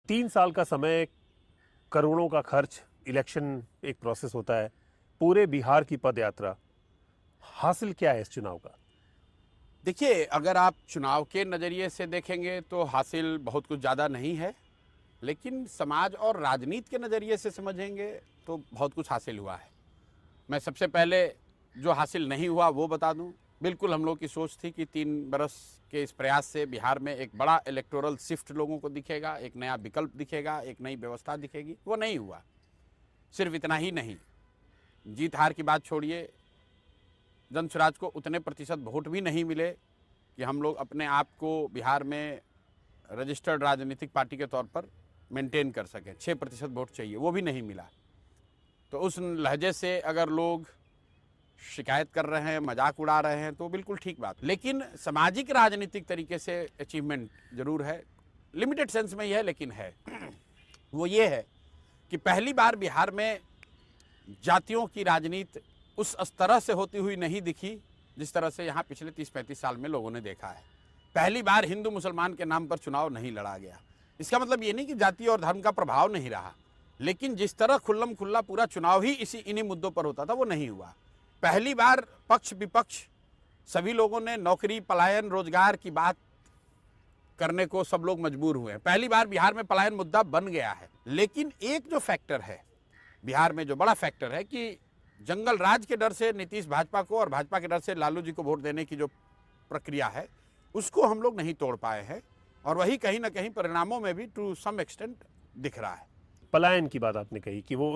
3 साल का समय, करोड़ों का खर्च, इलेक्शन एक प्रोसेस होता है, पूरे बिहार की पदयात्रा, हासिल क्या है इस चुनाव का? देखिए, अगर आप चुनाव के नज़रिए से देखेंगे तो हासिल बहुत कुछ ज़्यादा नहीं है, लेकिन समाज और राजनीति के नज़रिए से समझेंगे तो बहुत कुछ हासिल हुआ है। मैं सबसे पहले जो हासिल नहीं हुआ वो बता दूं। बिल्कुल हम लोग की सोच थी कि 3 बरस के इस प्रयास से बिहार में एक बड़ा इलेक्टोरल शिफ्ट लोगों को दिखेगा, एक नया विकल्प दिखेगा, एक नई व्यवस्था दिखेगी। वो नहीं हुआ। सिर्फ इतना ही नहीं, जीत हार की बात छोड़िए, जनसुराज को उतने प्रतिशत वोट भी नहीं मिले कि हम लोग अपने आप को बिहार में रजिस्टर्ड राजनीतिक पार्टी के तौर पर मेंटेन कर सकें। 6% वोट चाहिए, वो भी नहीं मिला। तो उस लहजे से अगर लोग शिकायत कर रहे हैं, मजाक उड़ा रहे हैं, तो बिल्कुल ठीक बात। लेकिन सामाजिक राजनीतिक तरीके से अचीवमेंट जरूर है, लिमिटेड सेंस में ही है, लेकिन है। वो ये है कि पहली बार बिहार में जातियों की राजनीति उस तरह से होती हुई नहीं दिखी जिस तरह से यहाँ पिछले 30-35 साल में लोगों ने देखा है। पहली बार हिंदू मुसलमान के नाम पर चुनाव नहीं लड़ा गया। इसका मतलब ये नहीं कि जाति और धर्म का प्रभाव नहीं रहा, लेकिन जिस तरह खुल्लम खुल्ला पूरा चुनाव ही इन्हीं मुद्दों पर होता था, वो नहीं हुआ। पहली बार पक्ष विपक्ष सभी लोगों ने नौकरी, पलायन, रोजगार की बात करने को सब लोग मजबूर हुए हैं। पहली बार बिहार में पलायन मुद्दा बन गया है। लेकिन एक जो फैक्टर है बिहार में, जो बड़ा फैक्टर है कि जंगल राज के डर से नीतीश भाजपा को और भाजपा के डर से लालू जी को वोट देने की जो प्रक्रिया है, उसको हम लोग नहीं तोड़ पाए हैं, और वही कहीं ना कहीं परिणामों में भी टू सम एक्सटेंट दिख रहा है। पलायन की बात आपने कही कि वो